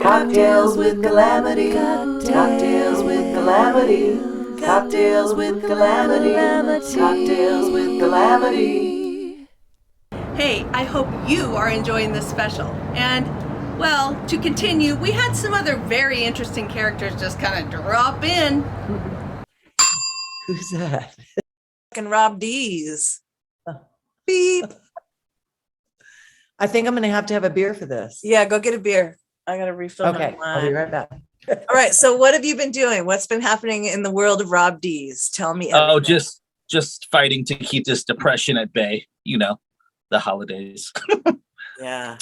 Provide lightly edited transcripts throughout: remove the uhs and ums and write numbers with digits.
Cocktails with Calamity. Cocktails with Calamity. Cocktails with Calamity. Cocktails with Calamity. Hey, I hope you are enjoying this special. And, well, to continue, we had some other very interesting characters just kind of drop in. Who's that? And Rob Deez. Beep. I think I'm going to have a beer for this. Yeah, go get a beer. I got to refill my Okay, I'll be right back. All right, so what have you been doing? What's been happening in the world of Rob Deez? Tell me everything. Oh, just fighting to keep this depression at bay. You know, the holidays. Yeah.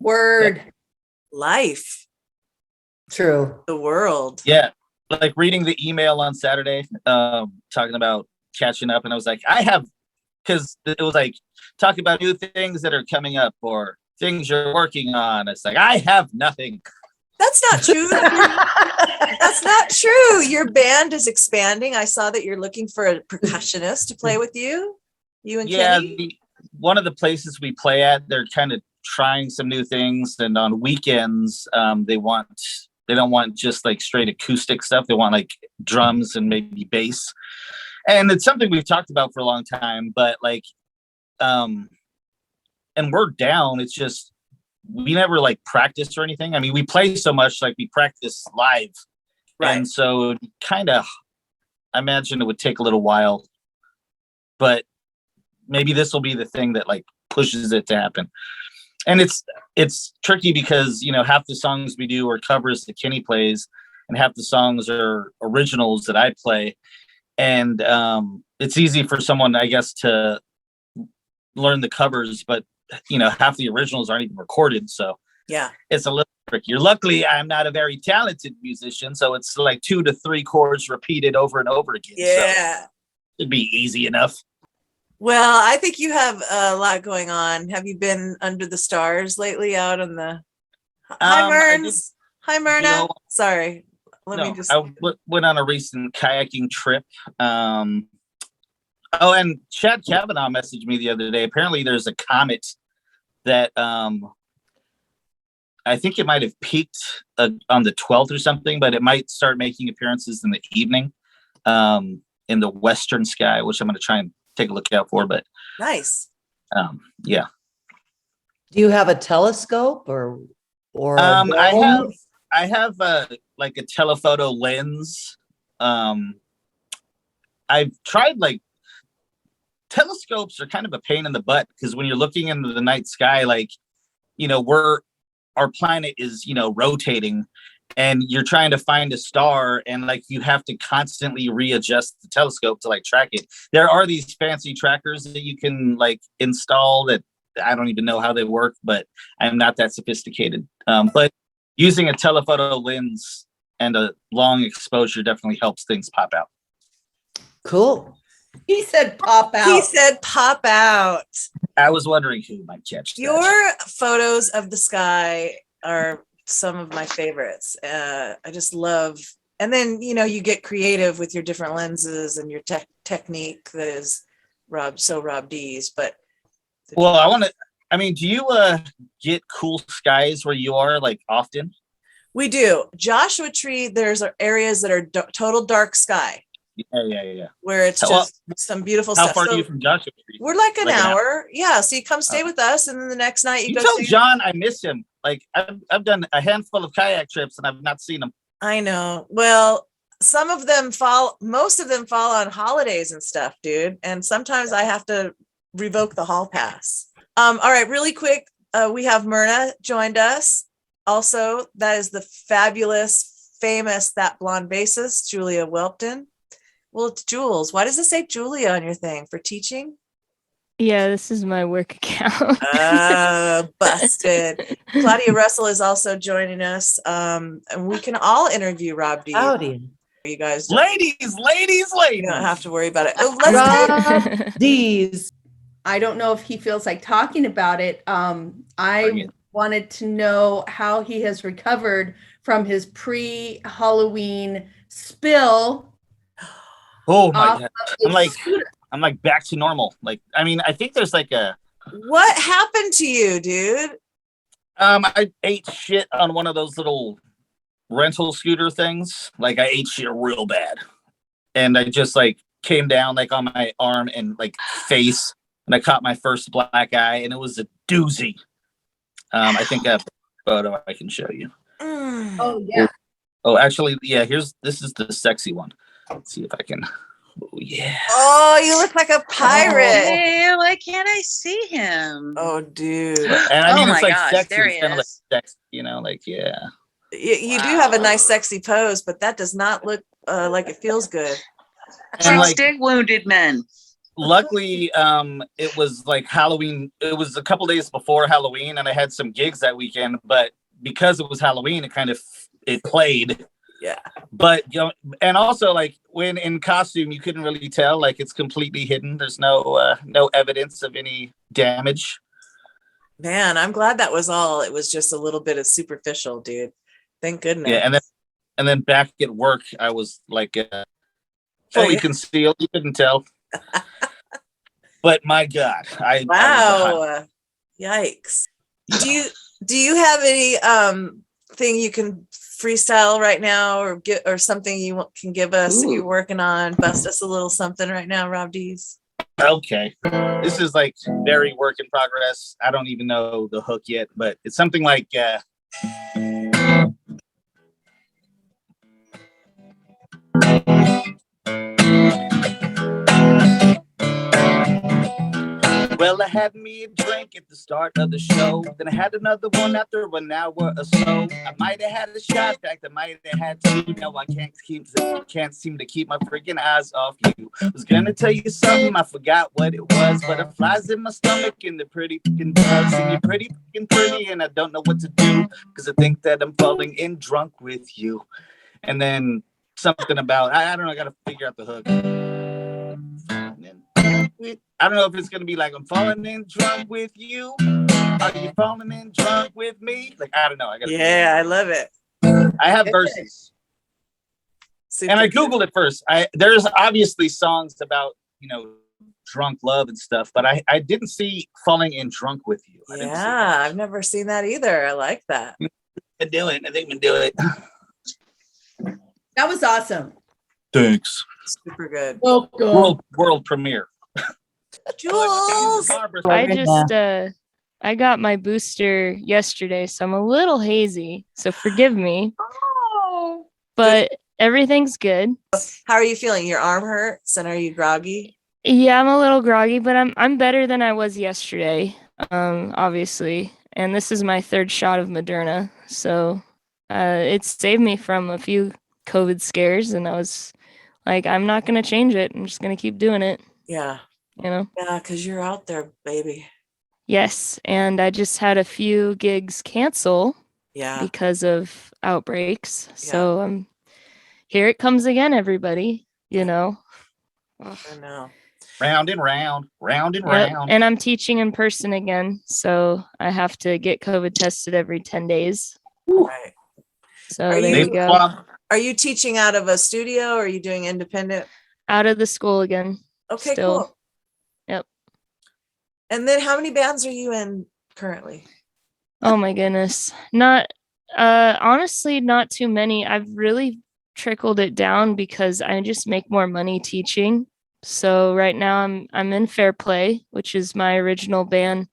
Word. Yeah. Life. True. The world. Yeah, like reading the email on Saturday, talking about catching up, and I was like, because it was like talking about new things that are coming up or things you're working on. It's like I have nothing. That's not true. That's not true. Your band is expanding. I saw that you're looking for a percussionist to play with you. You and Kenny? One of the places we play at, they're kind of trying some new things. And on weekends, they don't want just like straight acoustic stuff. They want like drums and maybe bass. And it's something we've talked about for a long time, but like, and we're down. It's just, we never like practice or anything. I mean, we play so much, like we practice live. Right. And so kind of, I imagine it would take a little while, but maybe this will be the thing that like pushes it to happen. And it's tricky because, you know, half the songs we do are covers that Kenny plays and half the songs are originals that I play. And it's easy for someone, I guess, to learn the covers, but you know, half the originals aren't even recorded. So yeah, it's a little trickier. Luckily, I'm not a very talented musician, so it's like 2 to 3 chords repeated over and over again. Yeah. So it'd be easy enough. Well, I think you have a lot going on. Have you been under the stars lately out on the... Hi, Merns. Hi, Myrna. You know, sorry. I went on a recent kayaking trip. Oh, and Chad Kavanaugh messaged me the other day. Apparently there's a comet that I think it might have peaked on the 12th or something, but it might start making appearances in the evening in the western sky, which I'm going to try and take a look out for. But nice. Yeah. Do you have a telescope or I have like a telephoto lens. I've tried like telescopes are kind of a pain in the butt because when you're looking into the night sky, like, you know, our planet is, you know, rotating and you're trying to find a star and like you have to constantly readjust the telescope to like track it. There are these fancy trackers that you can like install that I don't even know how they work, but I'm not that sophisticated. But using a telephoto lens and a long exposure definitely helps things pop out. Cool. He said pop out. He said pop out. I was wondering who might catch that. Your photos of the sky are some of my favorites. I just love, and then, you know, you get creative with your different lenses and your technique that is Rob Deez. But well, do you get cool skies where you are like often? We do. Joshua Tree, there's areas that are total dark sky. Yeah. Where it's just some beautiful stuff. How far are you from Joshua Tree? We're like an hour. Yeah. So you come stay with us, and then the next night you go. Tell John I miss him. Like I've done a handful of kayak trips and I've not seen him. I know. Well, most of them fall on holidays and stuff, dude. And sometimes I have to revoke the hall pass. All right, really quick. We have Myrna joined us. Also, that is the fabulous, famous That Blonde bassist, Julia Whelpton. Well, it's Jules. Why does it say Julia on your thing? For teaching? Yeah, this is my work account. Busted. Claudia Russell is also joining us. And we can all interview Rob Deez. Howdy. You guys ladies. You don't have to worry about it. Rob Deez. I don't know if he feels like talking about it. I wanted to know how he has recovered from his pre-Halloween spill. Oh my God. I'm like back to normal. Like, I mean, I think there's like what happened to you, dude? I ate shit on one of those little rental scooter things. Like I ate shit real bad, and I just like came down like on my arm and like face, and I caught my first black eye, and it was a doozy. I think I have a photo I can show you. Oh yeah. Oh, actually, yeah. This is the sexy one. Let's see if I can. Oh yeah. Oh, you look like a pirate. Hey, why can't I see him? Oh, dude. And I Oh mean, my it's like gosh, sexy. there It's he kind of like is. sexy, you know, like yeah. You do have a nice, sexy pose, but that does not look like it feels good. And Six like, dig wounded men. luckily, it was like Halloween. It was a couple days before Halloween, and I had some gigs that weekend. But because it was Halloween, it played. Yeah. But you know, and also like when in costume, you couldn't really tell. Like it's completely hidden. There's no evidence of any damage. Man, I'm glad that was all. It was just a little bit of superficial, dude. Thank goodness. Yeah, and then back at work, I was like fully concealed. You couldn't tell. But my God, I Wow. Yikes. Do you have any thing you can freestyle right now or something you can give us that you're working on? Bust us a little something right now, Rob Deez. Okay. This is like very work in progress. I don't even know the hook yet, but it's something like well, I had me a drink at the start of the show. Then I had another one after an hour or so. I might have had a shot, in fact, I might have had two. Now I can't seem to keep my freaking eyes off you. Was gonna tell you something, I forgot what it was. Butterflies in my stomach and the pretty freaking buzz. And you're pretty freaking pretty, and I don't know what to do, because I think that I'm falling in drunk with you. And then something about, I don't know, I gotta figure out the hook. I don't know if it's gonna be like I'm falling in drunk with you. Are you falling in drunk with me? Like I don't know. I love it. I have verses, Super and I good. googled it first. There's obviously songs about drunk love and stuff, but I didn't see falling in drunk with you. I didn't see that. I've never seen that either. I like that. I think we do it. That was awesome. Thanks. Super good. World premiere. Jules. I got my booster yesterday, so I'm a little hazy. So forgive me. Oh. But everything's good. How are you feeling? Your arm hurts, and are you groggy? Yeah, I'm a little groggy, but I'm better than I was yesterday. Obviously. And this is my third shot of Moderna. So it saved me from a few COVID scares, and I was like, I'm not gonna change it. I'm just gonna keep doing it. Yeah. Yeah, because you're out there, baby. Yes, and I just had a few gigs cancel Yeah. because of outbreaks. So here it comes again, everybody. I know. Round and round. Yep, and I'm teaching in person again, so I have to get COVID tested every 10 days. Right. So Are there you- you go. Are you teaching out of a studio, or are you doing independent? Out of the school again. Okay, Still. cool. Yep. And then how many bands are you in currently? Oh my goodness. Honestly, not too many. I've really trickled it down because I just make more money teaching. So right now I'm in Fair Play, which is my original band.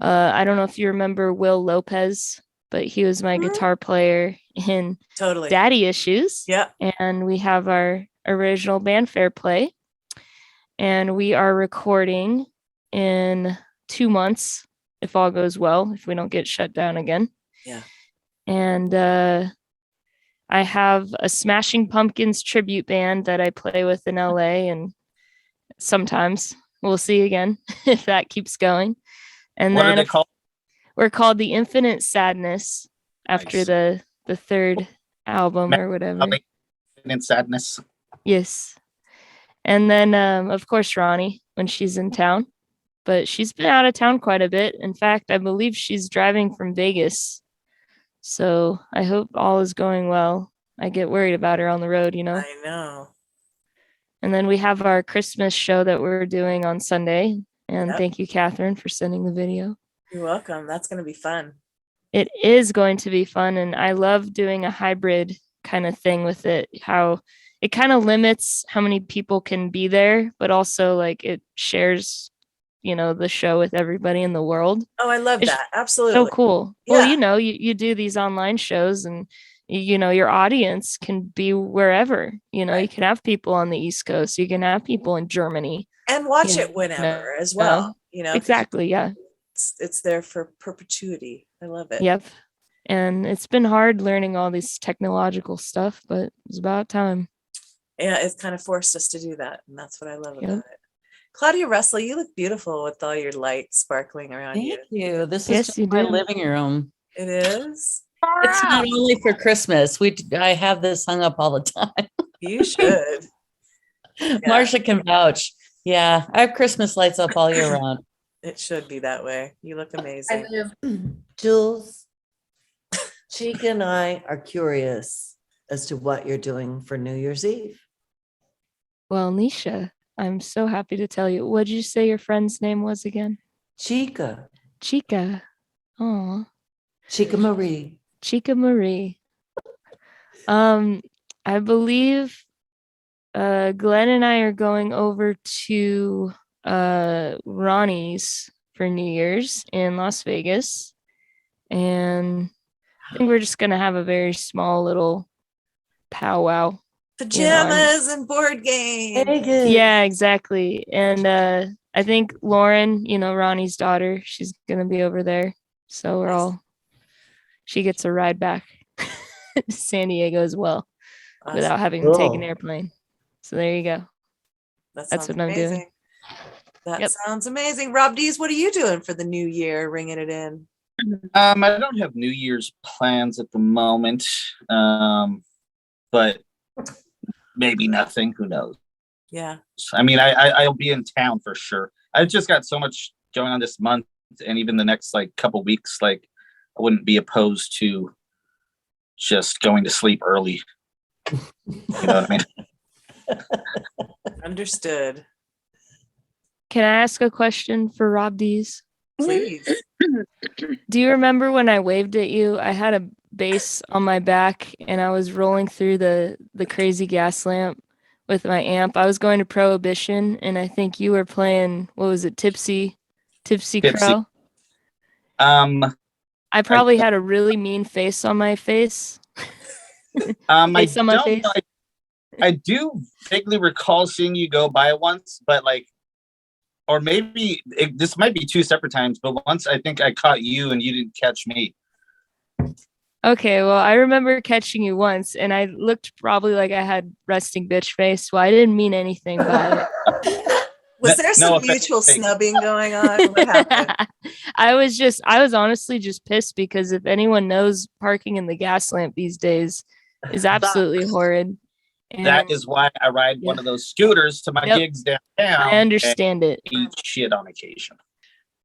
I don't know if you remember Will Lopez, but he was my guitar player in Totally. Daddy Issues. Yeah. And we have our original band Fair Play. And we are recording in 2 months, if all goes well, if we don't get shut down again. Yeah. And I have a Smashing Pumpkins tribute band that I play with in LA, and sometimes we'll see again if that keeps going. And What then are they called? we're called The Infinite Sadness after Nice. the third album or whatever. Infinite Sadness. Yes. And then, of course, Roni, when she's in town. But she's been out of town quite a bit. In fact, I believe she's driving from Vegas. So I hope all is going well. I get worried about her on the road, I know. And then we have our Christmas show that we're doing on Sunday. And Yep. thank you, Catherine, for sending the video. You're welcome. That's going to be fun. It is going to be fun, and I love doing a hybrid kind of thing with it. How it kind of limits how many people can be there, but also like it shares, the show with everybody in the world. Oh, I love It's that. Absolutely. so cool. Yeah. Well, you do these online shows, and your audience can be wherever. You Right. can have people on the East Coast, you can have people in Germany, And watch you it whenever as know? well. 'Cause Exactly. Yeah. it's there for perpetuity. I love it. Yep. And it's been hard learning all this technological stuff, but it's about time. Yeah, it's kind of forced us to do that, and that's what I love Yep. about it. Claudia Russell, you look beautiful with all your lights sparkling around you. Thank you. This Yes, is just you my do. living room. It is. It's not only for Christmas. I have this hung up all the time. You should. Marcia can vouch. Yeah, I have Christmas lights up all year round. It should be that way. You look I amazing. live, Jules, Chica and I are curious as to what you're doing for New Year's Eve. Well, Nisha, I'm so happy to tell you. What'd you say your friend's name was again? Chica, Chica. Oh, Chica Marie. Chica Marie. I believe Glenn and I are going over to Ronnie's for New Year's in Las Vegas. And I think we're just gonna have a very small little powwow. Pajamas and board games. Vegas. Yeah, exactly. And I think Lauren, Ronnie's daughter, she's gonna be over there. So she gets a ride back to San Diego as well without having to take an Cool. airplane. So there you go. That's That's what I'm doing. That Yep. sounds amazing. Rob Deez, what are you doing for the new year, ringing it in? I don't have New Year's plans at the moment, but maybe nothing. Who knows? Yeah. I mean, I'll be in town for sure. I've just got so much going on this month, and even the next couple weeks. I wouldn't be opposed to just going to sleep early. You know what I mean? Understood. Can I ask a question for Rob Deez? Please. Do you remember when I waved at you? I had a bass on my back and I was rolling through the crazy gas lamp with my amp. I was going to Prohibition and I think you were playing, what was it, Tipsy Crow? I probably had a really mean face on my face. Face on my face. I do vaguely recall seeing you go by once, but or maybe this might be two separate times, but once I think I caught you and you didn't catch me. Okay, well, I remember catching you once and I looked probably like I had resting bitch face, so I didn't mean anything by it. Was there some offense. mutual snubbing going on? What happened? I was honestly just pissed because if anyone knows, parking in the gas lamp these days is absolutely horrid. That is why I ride one of those scooters to my gigs downtown. I understand it. Eat shit on occasion.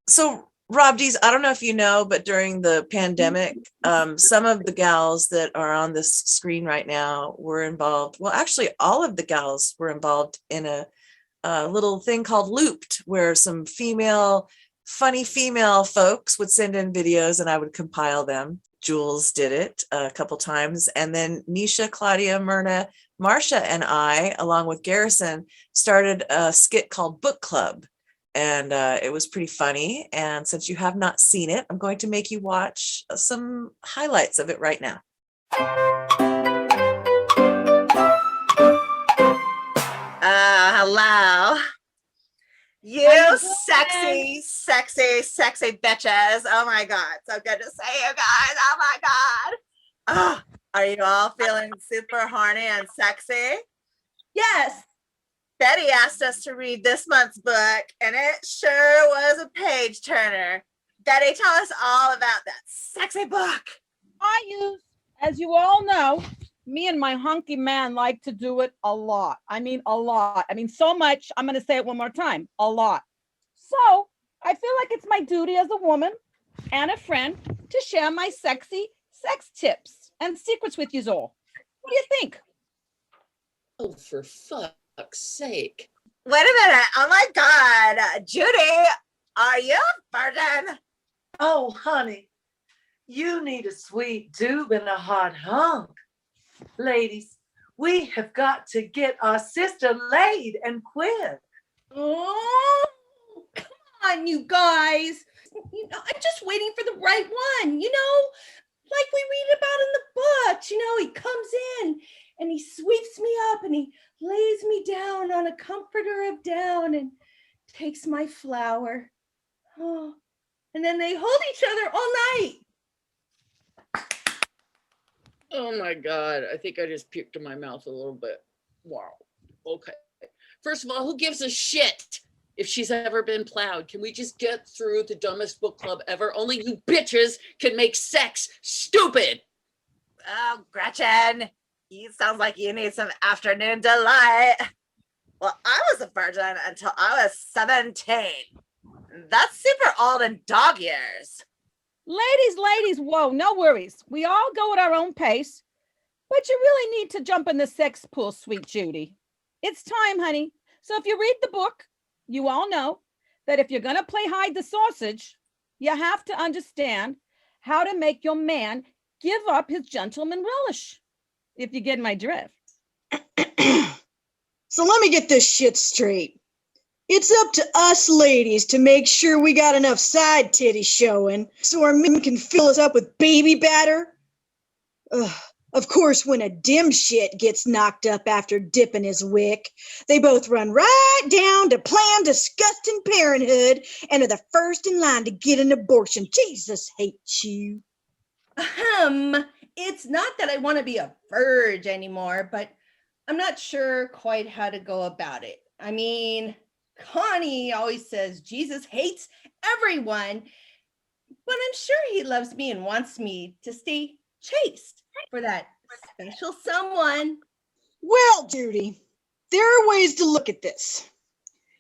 So, Rob Deez, I don't know if you know, but during the pandemic, some of the gals that are on this screen right now were involved. Well, actually, all of the gals were involved in a little thing called Looped, where some funny female folks would send in videos and I would compile them. Jules did it a couple times. And then Nisha, Claudia, Myrna, Marcia, and I, along with Garrison, started a skit called Book Club. And it was pretty funny. And since you have not seen it, I'm going to make you watch some highlights of it right now. Hello. You sexy, sexy, sexy bitches. Oh my God. So good to see you guys. Oh my God. Oh, are you all feeling super horny and sexy? Yes. Betty asked us to read this month's book, and it sure was a page turner. Betty, tell us all about that sexy book. As you all know, me and my hunky man like to do it a lot. I mean, a lot. I mean, so much. I'm going to say it one more time. A lot. So I feel like it's my duty as a woman and a friend to share my sexy sex tips and secrets with you all. What do you think? Oh, for fuck's sake. Wait a minute. Oh my God. Judy, are you a virgin? Oh, honey, You need a sweet tube and a hot hunk. Ladies, we have got to get our sister laid and quick. Oh, come on, you guys. I'm just waiting for the right one, like we read about in the books. He comes in and he sweeps me up and he lays me down on a comforter of down and takes my flower. Oh, and then they hold each other all night. Oh my God. I think I just puked in my mouth a little bit. Wow. Okay. First of all, who gives a shit if she's ever been plowed? Can we just get through the dumbest book club ever? Only you bitches can make sex stupid. Oh, Gretchen, you sounds like you need some afternoon delight. Well, I was a virgin until I was 17. That's super old in dog years. Ladies, whoa, no worries. We all go at our own pace, but you really need to jump in the sex pool, sweet Judy. It's time, honey. So if you read the book, you all know that if you're going to play hide the sausage, you have to understand how to make your man give up his gentleman relish, if you get my drift. So let me get this shit straight. It's up to us ladies to make sure we got enough side titties showing so our men can fill us up with baby batter. Of course, when a dim shit gets knocked up after dipping his wick, they both run right down to Planned Disgusting Parenthood and are the first in line to get an abortion. Jesus hates you. It's not that I want to be a verge anymore, but I'm not sure quite how to go about it. I mean, Connie always says Jesus hates everyone, but I'm sure he loves me and wants me to stay chaste for that special someone. Well, Judy, there are ways to look at this.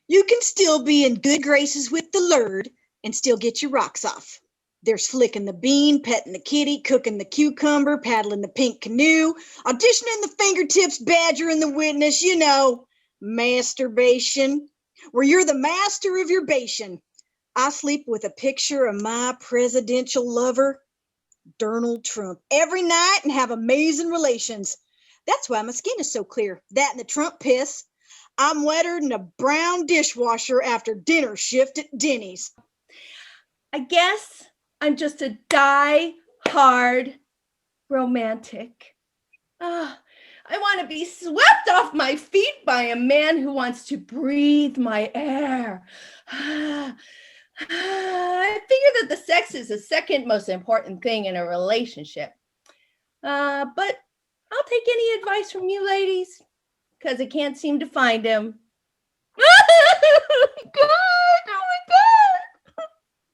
You can still be in good graces with the Lord and still get your rocks off. There's flicking the bean, petting the kitty, cooking the cucumber, paddling the pink canoe, auditioning the fingertips, badgering the witness, masturbation, where you're the master of your bation. I sleep with a picture of my presidential lover, Donald Trump, every night and have amazing relations. That's why my skin is so clear. That and the Trump piss. I'm wetter than a brown dishwasher after dinner shift at Denny's. I guess I'm just a die-hard romantic. I want to be swept off my feet by a man who wants to breathe my air. I figure that the sex is the second most important thing in a relationship. But I'll take any advice from you ladies, because I can't seem to find him. God, oh my God.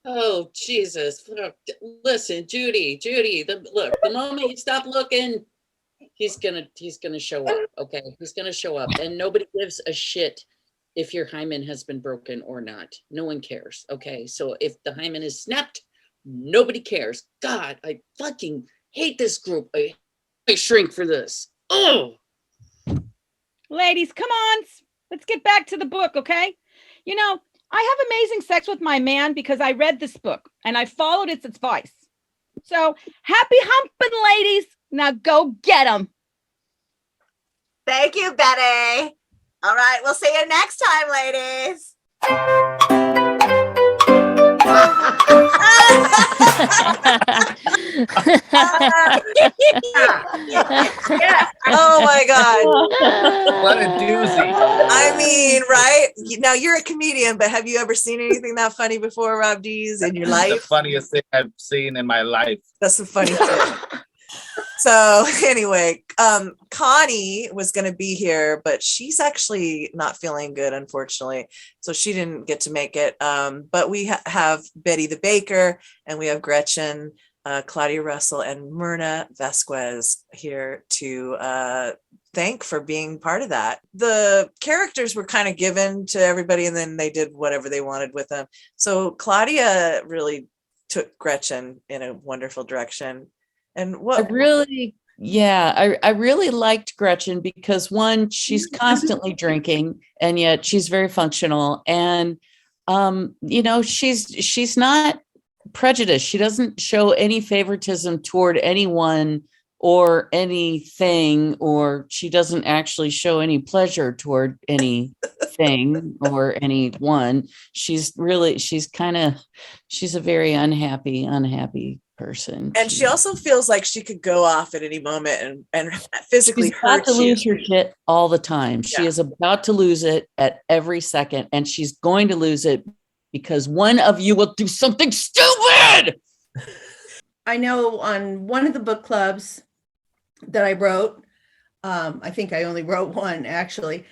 Oh, Jesus. Look, listen, Judy, the moment you stop looking, he's gonna show up. Okay, he's gonna show up, and nobody gives a shit if your hymen has been broken or not. No one cares. Okay, so if the hymen is snapped, nobody cares. God, I fucking hate this group. I shrink for this. Oh, Ladies, come on. Let's get back to the book, okay? I have amazing sex with my man because I read this book and I followed its advice. So happy humping, ladies. Now go get them. Thank you, Betty. All right, we'll see you next time, ladies. Oh my God. What a doozy. I mean, right? Now you're a comedian, but have you ever seen anything that funny before, Rob Deez, in your life? The funniest thing I've seen in my life. That's the funny thing. So anyway, Connie was going to be here, but she's actually not feeling good, unfortunately. So she didn't get to make it. But we have Betty the Baker, and we have Gretchen, Claudia Russell, and Myrna Vasquez here to thank for being part of that. The characters were kind of given to everybody, and then they did whatever they wanted with them. So Claudia really took Gretchen in a wonderful direction. And what I really liked Gretchen because one, she's constantly drinking and yet she's very functional. And, she's not prejudice. She doesn't show any favoritism toward anyone or anything, or she doesn't actually show any pleasure toward anything or anyone. She's a very unhappy person. And she also feels like she could go off at any moment and physically she's about hurt to you. lose her shit all the time. She Yeah. is about to lose it at every second, and she's going to lose it because one of you will do something stupid. I know on one of the book clubs that I wrote, I think I only wrote one actually.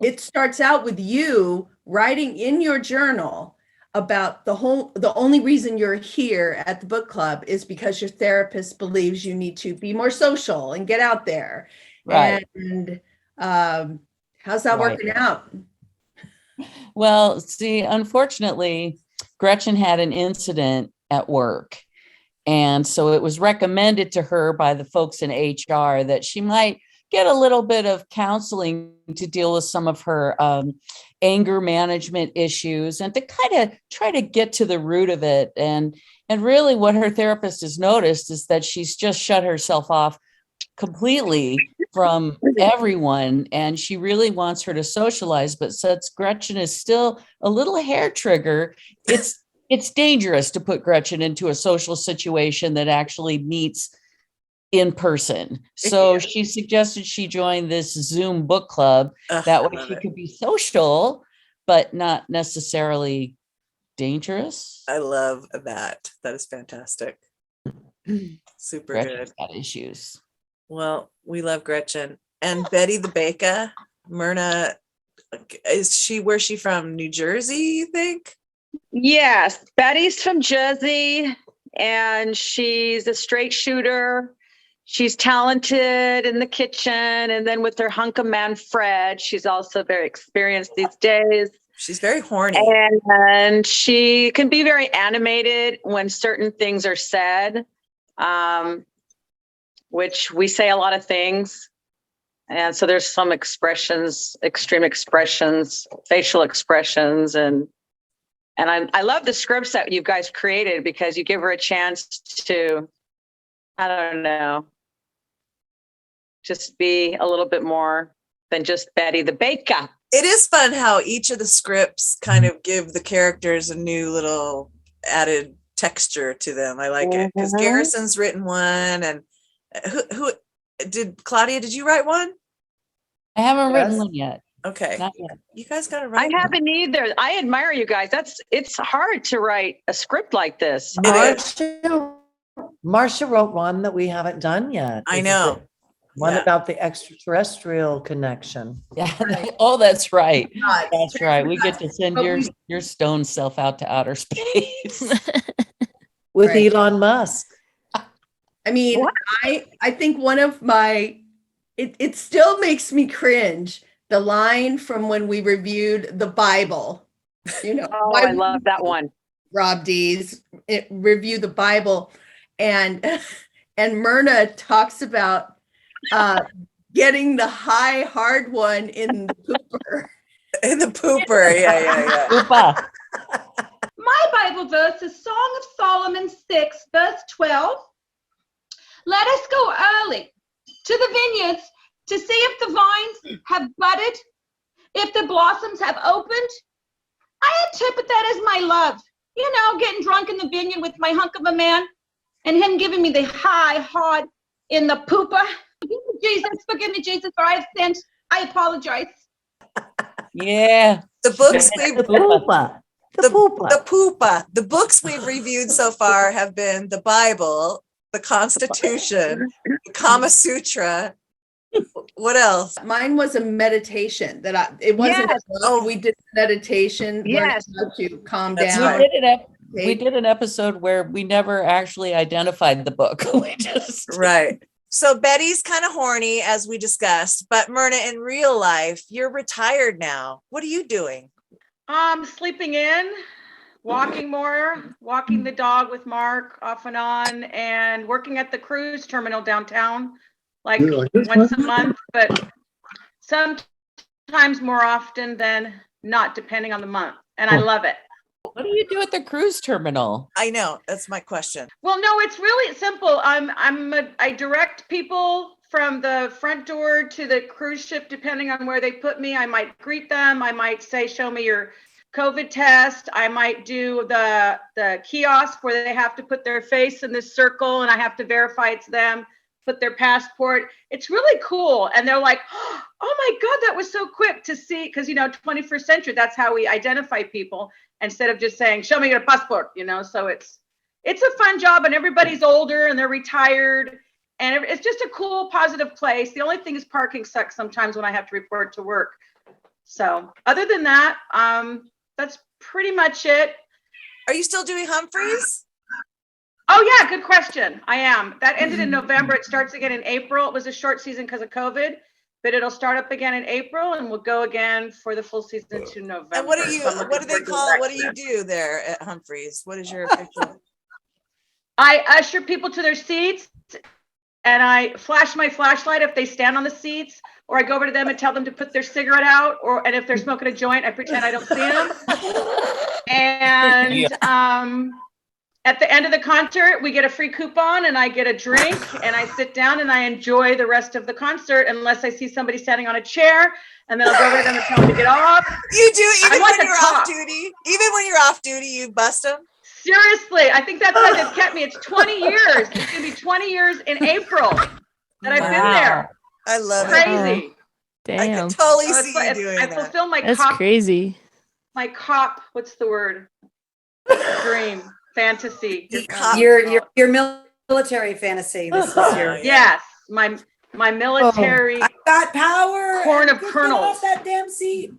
It starts out with you writing in your journal about the only reason you're here at the book club is because your therapist believes you need to be more social and get out there. Right. And how's that working out? Well, see, unfortunately, Gretchen had an incident at work. And so it was recommended to her by the folks in HR that she might get a little bit of counseling to deal with some of her anger management issues and to kind of try to get to the root of it. And really what her therapist has noticed is that she's just shut herself off completely from everyone. And she really wants her to socialize, but since Gretchen is still a little hair trigger, it's dangerous to put Gretchen into a social situation that actually meets in person. So she suggested she join this Zoom book club. That way she could be social, but not necessarily dangerous. I love that. That is fantastic. Super Gretchen's good. got issues. Well, we love Gretchen. And Betty the Baker, Myrna, where's she from? New Jersey, you think? Yes, Betty's from Jersey and she's a straight shooter. She's talented in the kitchen. And then with her hunk of man, Fred, she's also very experienced these days. She's very horny. And she can be very animated when certain things are said, which we say a lot of things. And so there's some expressions, extreme expressions, facial expressions, and I love the scripts that you guys created because you give her a chance to, I don't know, just be a little bit more than just Betty the Baker. It is fun how each of the scripts kind of give the characters a new little added texture to them. I like it because Garrison's written one, and who did Claudia? Did you write one? I haven't written one yet. Okay, not yet. You guys got to write. I haven't either. I admire you guys. It's hard to write a script like this. Marcia wrote one that we haven't done yet. I know. One about the extraterrestrial connection. Yeah. Oh, that's right. That's right. We get to send your stone self out to outer space with Elon Musk. I mean, I think one of my, it still makes me cringe. The line from when we reviewed the Bible, you know. Oh, I love that one. Rob Deez review the Bible, and Myrna talks about getting the high hard one in the pooper. In the pooper, yeah. Poopa. My Bible verse is Song of Solomon 6, verse 12. Let us go early to the vineyards to see if the vines have budded, if the blossoms have opened. I interpret that as my love. You know, getting drunk in the vineyard with my hunk of a man and him giving me the high hard in the pooper. Forgive me, Jesus, for I have sinned. I apologize. Yeah. The books The poopa. The poopa. The books we've reviewed so far have been the Bible, the Constitution, the Kama Sutra. What else? Mine was a meditation it wasn't. Yes. We did meditation. Yes. How to calm That's down. right. We did an episode where we never actually identified the book. We just Right. So Betty's kind of horny, as we discussed, but Myrna, in real life, you're retired now. What are you doing? Sleeping in, walking more, walking the dog with Mark off and on, and working at the cruise terminal downtown, like once a month, but sometimes more often than not, depending on the month. And I love it. What do you do at the cruise terminal? I know, that's my question. Well, no, it's really simple. I direct people from the front door to the cruise ship, depending on where they put me. I might greet them. I might say, show me your COVID test. I might do the kiosk where they have to put their face in this circle and I have to verify it's them, put their passport. It's really cool. And they're like, oh my God, that was so quick to see. Because, 21st century, that's how we identify people instead of just saying, show me your passport, So it's a fun job and everybody's older and they're retired. And it's just a cool, positive place. The only thing is parking sucks sometimes when I have to report to work. So other than that, that's pretty much it. Are you still doing Humphreys? Oh yeah, good question. I am. That ended in November. It starts again in April. It was a short season because of COVID, but it'll start up again in April and we'll go again for the full season to November. And what do they call it? What do you do there at Humphreys? What is your official? I usher people to their seats and I flash my flashlight if they stand on the seats, or I go over to them and tell them to put their cigarette out, and if they're smoking a joint, I pretend I don't see them. And at the end of the concert, we get a free coupon and I get a drink and I sit down and I enjoy the rest of the concert unless I see somebody standing on a chair, and then I'll go over to them and tell them to get off. You do, even like when a you're cop. off duty? Even when you're off duty, you bust them? Seriously, I think that's why they've kept me. It's 20 years. It's gonna be 20 years in April that I've been there. I love it. Crazy. Damn. I can totally Oh, see you doing I that. fulfill my That's cop, crazy. my cop. What's the word? Dream, fantasy. Your military fantasy. This is your Yes, my military. I got power. Corn of Get kernels. off that damn seat.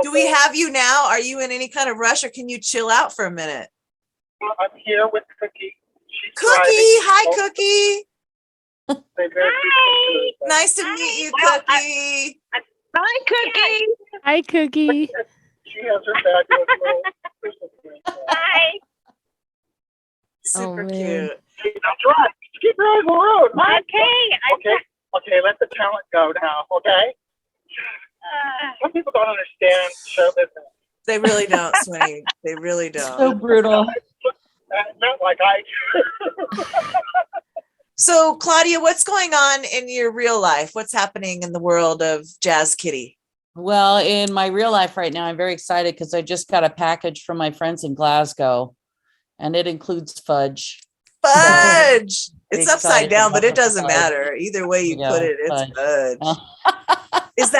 Do we have you now? Are you in any kind of rush or can you chill out for a minute? I'm here with Cookie. She's Cookie, hi Cookie. Hi. Nice to meet you, Cookie. Hi, Cookie. Hi, Cookie. She has her fabulous little Christmas tree. Hi. Super man. cute. Hey, now drive. Keep your eyes on the road. Right? Okay. Okay, let the talent go now, okay? Some people don't understand show business. They really don't, Sweeney. They really don't. So brutal. Not like I do. So, Claudia, what's going on in your real life? What's happening in the world of Jazz Kitty? Well, in my real life right now, I'm very excited because I just got a package from my friends in Glasgow, and it includes fudge. Fudge. It's Excited upside down, but about it doesn't fudge. matter. Either way you put it, it's fudge. fudge. Is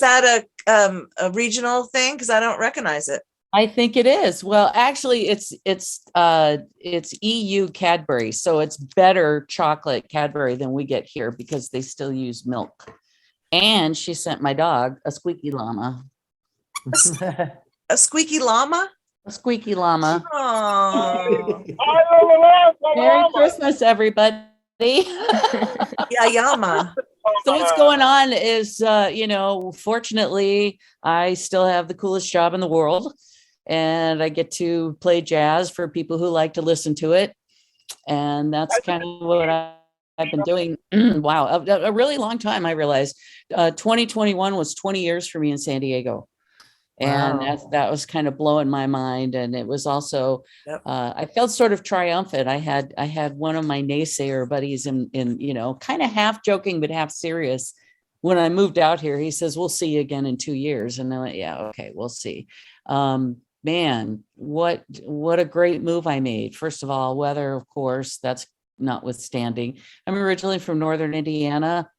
that a regional thing? Because I don't recognize it. I think it is. Well, actually, it's EU Cadbury, so it's better chocolate Cadbury than we get here because they still use milk. And she sent my dog a squeaky llama. A squeaky llama? A squeaky llama. Oh, Merry Christmas, everybody. yeah, llama. So what's going on is, fortunately, I still have the coolest job in the world, and I get to play jazz for people who like to listen to it. And that's kind of what I've been doing. Wow, a really long time, I realized. 2021 was 20 years for me in San Diego. And that was kind of blowing my mind. And it was also, I felt sort of triumphant. I had one of my naysayer buddies in kind of half joking, but half serious. When I moved out here, he says, we'll see you again in 2 years. And I went, yeah, okay, we'll see. Man, what a great move I made. First of all, weather, of course, that's notwithstanding. I'm originally from Northern Indiana.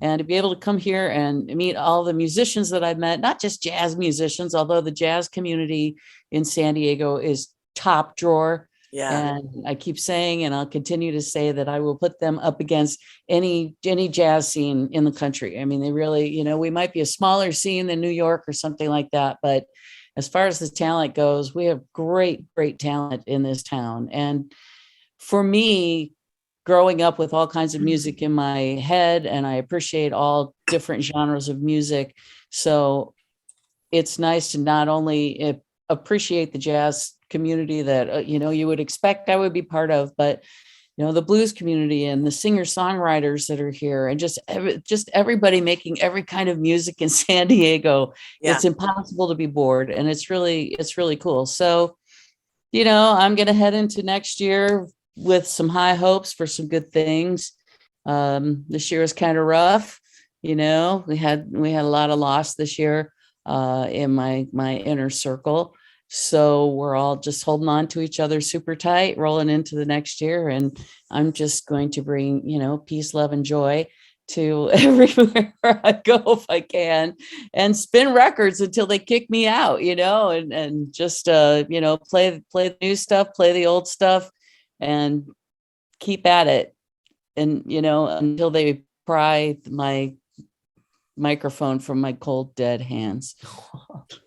And to be able to come here and meet all the musicians that I've met, not just jazz musicians, although the jazz community in San Diego is top drawer. Yeah. And I keep saying, and I'll continue to say that I will put them up against any jazz scene in the country. I mean, they really, we might be a smaller scene than New York or something like that. But as far as the talent goes, we have great, great talent in this town. And for me, growing up with all kinds of music in my head, and I appreciate all different genres of music. So it's nice to not only appreciate the jazz community that, you would expect I would be part of, but the blues community and the singer-songwriters that are here, and just everybody making every kind of music in San Diego. Yeah. It's impossible to be bored, and it's really cool. So, I'm going to head into next year with some high hopes for some good things. This year was kind of rough. We had a lot of loss this year in my inner circle. So we're all just holding on to each other super tight, rolling into the next year. And I'm just going to bring, peace, love, and joy to everywhere I go if I can, and spin records until they kick me out, and just, play the new stuff, play the old stuff, and keep at it. And, until they pry my microphone from my cold, dead hands.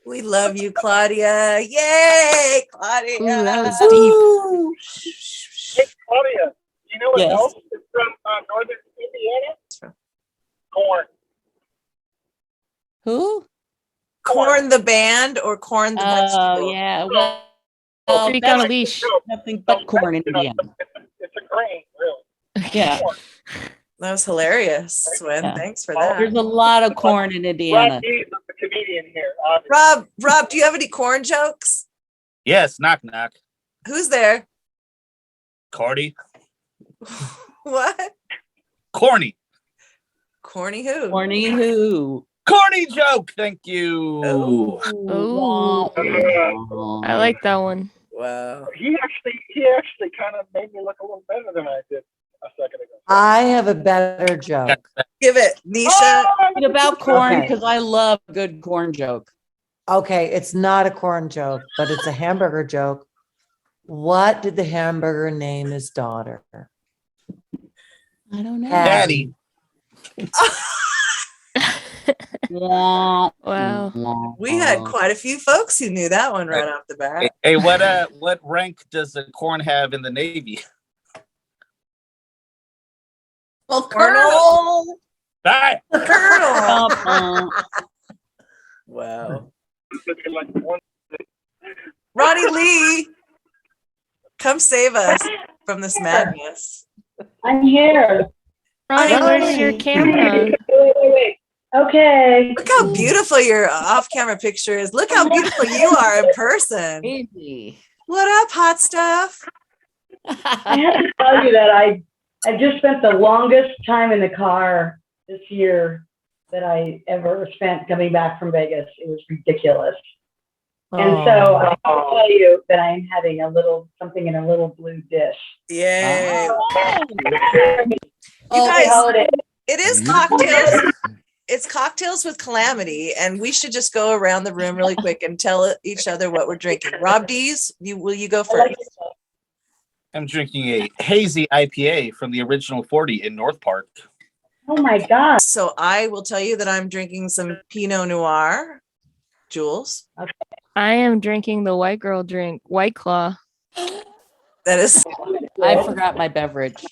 We love you, Claudia. Yay, Claudia. Ooh, that was deep. Hey, Claudia, you know what Yes. else is from northern Indiana? Corn. Who? Corn the band or corn the vegetable? Oh, yeah. Well, Freak on a leash. Nothing but corn in Indiana. It's a grain, really. Yeah. That was hilarious, Sven. Yeah. Thanks for There's that. a lot of corn in Indiana. Rob Deez is the comedian here, obviously. Rob, do you have any corn jokes? Yes, knock knock. Who's there? Cordy. What? Corny. Corny who? Corny who? Corny joke. Thank you. Oh, I like that one. Wow. He actually kind of made me look a little better than I did a second ago. I have a better joke. Give it, Nisha. About corn, Okay. because I love a good corn joke. Okay, it's not a corn joke, but it's a hamburger joke. What did the hamburger name his daughter? I don't know. Daddy. Wow. We had quite a few folks who knew that one right off the bat. Hey, what rank does a corn have in the Navy? Well, Colonel. Bye. Colonel. Wow. Roni Lee, come save us from this madness. I'm here. Ronnie, where's your camera? Wait. Okay. Look how beautiful your off-camera picture is. Look how beautiful you are in person. Baby. What up, hot stuff? I have to tell you that I just spent the longest time in the car this year that I ever spent coming back from Vegas. It was ridiculous. And so I can tell you that I am having something in a little blue dish. Yay. You guys, it is cocktails. It's cocktails with Calamity, and we should just go around the room really quick and tell each other what we're drinking. Rob Deez, will you go first? I'm drinking a hazy IPA from the original 40 in North Park. Oh my God. So I will tell you that I'm drinking some Pinot Noir. Jules? Okay. I am drinking the white girl drink, White Claw. That is. I forgot my beverage.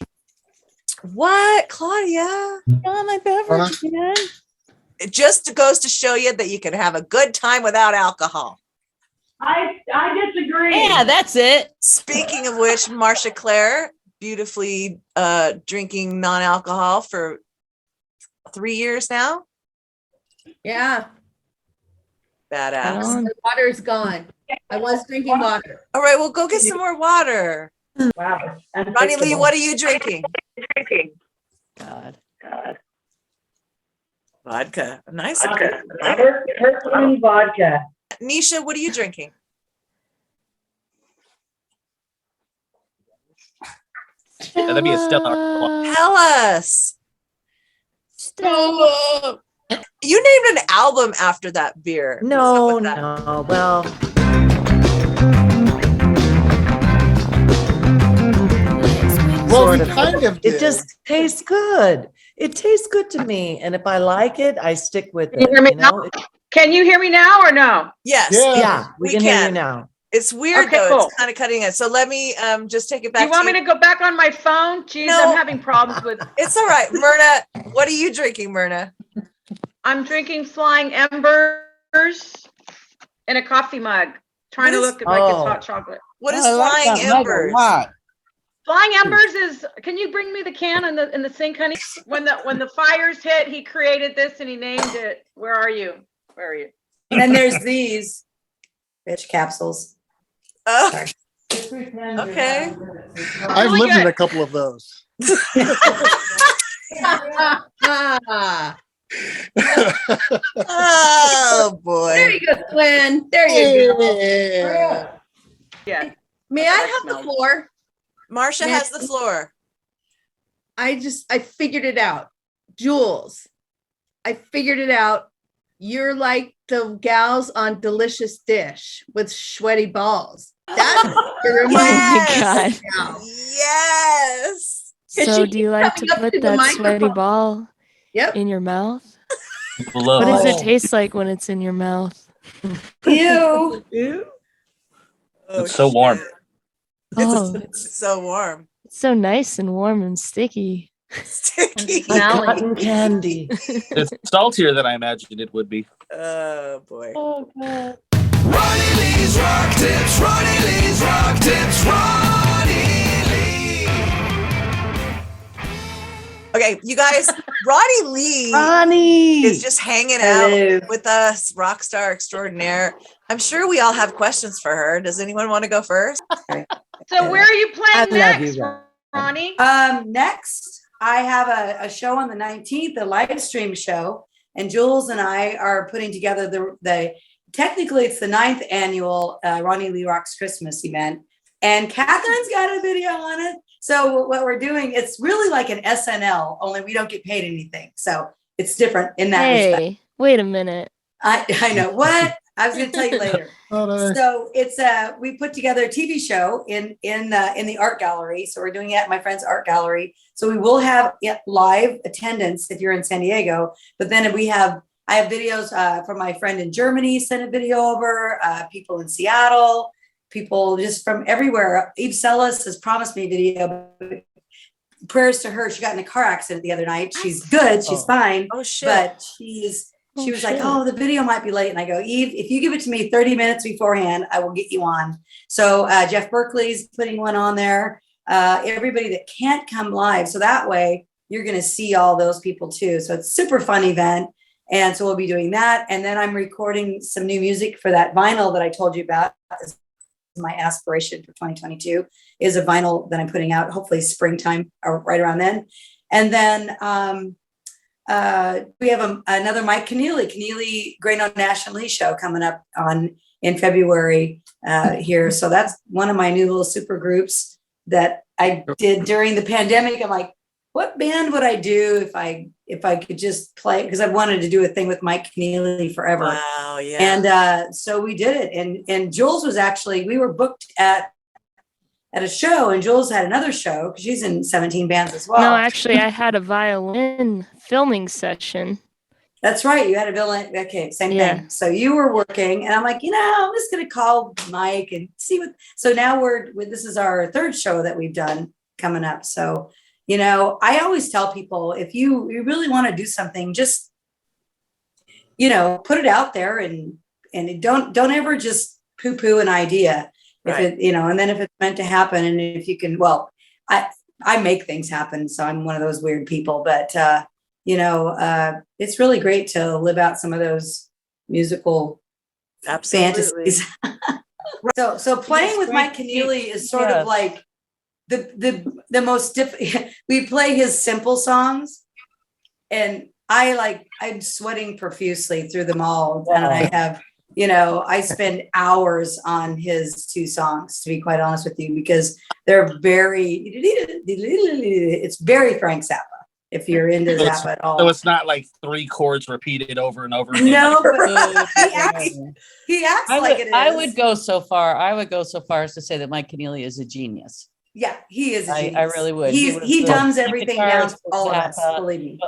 What, Claudia? Forgot my beverage, man. It just goes to show you that you can have a good time without alcohol. I disagree. Yeah, that's it. Speaking of which, Marcia Claire, beautifully drinking non-alcohol for 3 years now. Yeah. Badass. The water's gone. I was drinking water. All right, well, go get some more water. Wow. Roni Lee, what are you drinking? God. Vodka. Nice. Kirkland vodka. Nisha, what are you drinking? That'd be a Stella. Tell us. Stella. You named an album after that beer. No, well. Well, Sort we of. kind of It did. just tastes good. It tastes good to me. And if I like it, I stick with Can you it. hear me You know? now? Can you hear me now or no? Yes. Yeah, we can hear you now. It's weird Okay, though. cool. It's kind of cutting it. So let me just take it Do back. you want me to go back on my phone? Jeez, No. I'm having problems with. It's all right. Myrna, what are you drinking, Myrna? I'm drinking Flying Embers in a coffee mug, trying to look like it's hot chocolate. What is I like Flying that mug a Embers? lot. Flying Embers is, can you bring me the can in the sink, honey? When the fires hit, he created this and he named it. Where are you? Where are you? And then there's these bitch capsules. Oh, Sorry. okay. I've Really lived in good. a couple of those. Oh boy. There you go, Gwen. There you go. Yeah. May I have the floor? Marcia has the floor. I figured it out. Jules, I figured it out. You're like the gals on Delicious Dish with sweaty balls. That's Oh my God. Yes. So do you like to put that sweaty ball in your mouth? What does it taste like when it's in your mouth? Ew. Ew. It's so warm. Oh, It's so warm. it's so nice and warm and sticky. Sticky. Cotton candy. It's saltier than I imagined it would be. Oh boy. Oh God. Roni Lee's Rock Tips, Roni Lee's Rock Tips, Roni Lee. Okay, you guys, Roni Lee Ronnie is just hanging Hello. out with us, rock star extraordinaire. I'm sure we all have questions for her. Does anyone want to go first? So where are you I playing love next, you, Ron. Ronnie? Next, I have a show on the 19th, a live stream show, and Jules and I are putting together the technically it's the 9th annual Roni Lee Rocks Christmas event, and Catherine's got a video on it. So what we're doing, it's really like an SNL, only we don't get paid anything. So it's different in that respect. Hey, wait a minute. I know what I was going to tell you later. So it's we put together a TV show in the art gallery. So we're doing it at my friend's art gallery. So we will have live attendance if you're in San Diego. But then I have videos from my friend in Germany sent a video over. People in Seattle, people just from everywhere. Eve Sellis has promised me video. Prayers to her. She got in a car accident the other night. She's good. She's fine. Oh shit. But she was like, oh, the video might be late. And I go, Eve, if you give it to me 30 minutes beforehand, I will get you on. So Jeff Berkley's putting one on there. Everybody that can't come live. So that way you're going to see all those people too. So it's a super fun event. And so we'll be doing that. And then I'm recording some new music for that vinyl that I told you about. My aspiration for 2022 is a vinyl that I'm putting out, hopefully springtime or right around then. And then we have another Mike Keneally Grano National Lee show coming up in February here. So that's one of my new little super groups that I did during the pandemic. I'm like, what band would I do if I could just play? Because I wanted to do a thing with Mike Keneally forever. Wow, yeah. And so we did it. And Jules was actually, we were booked at a show, and Jules had another show because she's in 17 bands as well. No, actually, I had a violin filming session. That's right. You had a violin. Okay, same thing. So you were working, and I'm like, I'm just going to call Mike and see what. So now this is our third show that we've done coming up. So, I always tell people, if you really want to do something, just, put it out there and don't ever just poo-poo an idea. If it, and then if it's meant to happen, and if you can, I make things happen. So I'm one of those weird people, but, it's really great to live out some of those musical fantasies. So playing with Mike Keneally is sort of like the most difficult. We play his simple songs, and I'm sweating profusely through them all. And I have, I spend hours on his two songs, to be quite honest with you, because they're it's very Frank Zappa, if you're into Zappa at all. So it's not like 3 chords repeated over and over again. No, but he acts like it is. I would go so far as to say that Mike Keneally is a genius. Yeah, he is a genius. I really would. He dumbs everything down for all of us, believe me.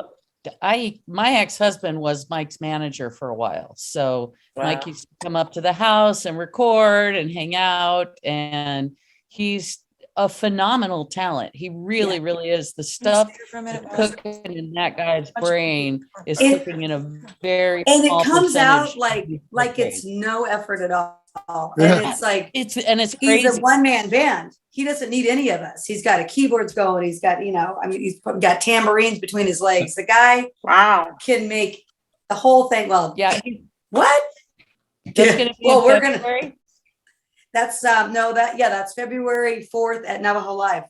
My ex-husband was Mike's manager for a while. So Wow. Mike used to come up to the house and record and hang out. And he's a phenomenal talent. He really, really is. The stuff cooking in that guy's brain is cooking in a very And it small comes out percentage. like it's no effort at all. all. Yeah. And it's like, it's he's crazy. a one-man band. He doesn't need any of us. He's got a keyboards going. He's got, he's got tambourines between his legs. The guy can make the whole thing. Well, yeah. What? That's gonna be well, in we're February? gonna. That's that's February 4th at Navajo Live.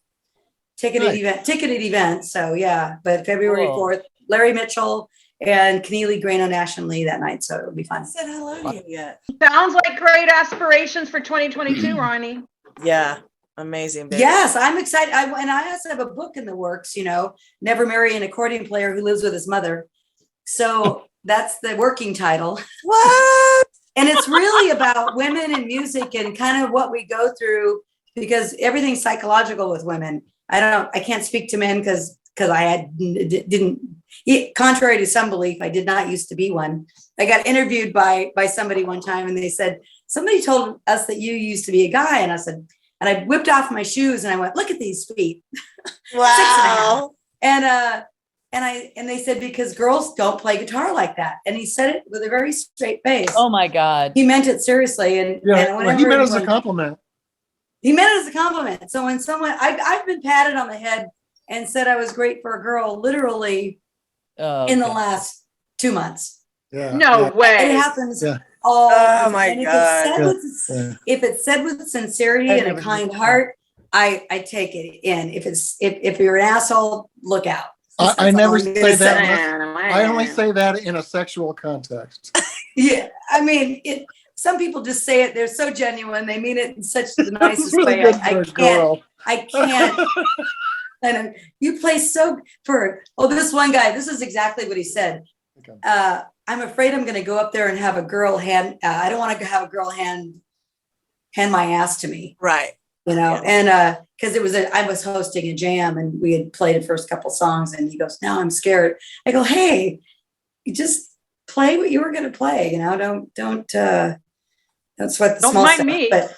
Ticketed event. So yeah, but February Cool. 4th, Larry Mitchell and Keneally Grano Nash Lee that night. So it'll be fun. I said hello to you yet. Sounds like great aspirations for 2022, Ronnie. Yeah, amazing. Baby. Yes, I'm excited. I also have a book in the works, Never Marry an Accordion Player Who Lives with His Mother. So that's the working title. What? And it's really about women and music and kind of what we go through, because everything's psychological with women. I can't speak to men because contrary to some belief, I did not used to be one. I got interviewed by somebody one time and they said, somebody told us that you used to be a guy. And I said, and I whipped off my shoes and I went, look at these feet. Wow. 6.5. And they said, because girls don't play guitar like that. And he said it with a very straight face. Oh my God. He meant it seriously. And, Yeah, well, he meant it as a compliment. He meant it as a compliment. So when I've been patted on the head and said I was great for a girl, literally in the last 2 months. Yeah. No way. It happens. Yeah. Oh my God. If it's said with sincerity and a kind heart, I take it in. If you're an asshole, look out. I never say that. Man. I only say that in a sexual context. Yeah, I mean, some people just say it. They're so genuine. They mean it in such the nicest really way. good for a girl. I can't. And you play so for. Oh, this one guy. This is exactly what he said. Okay. I'm afraid I'm going to go up there and have a girl hand. I don't want to have a girl hand my ass to me. Right. And because I was hosting a jam and we had played the first couple songs and he goes, now I'm scared. I go, hey, you just play what you were going to play. Don't sweat the Don't small mind stuff. me. But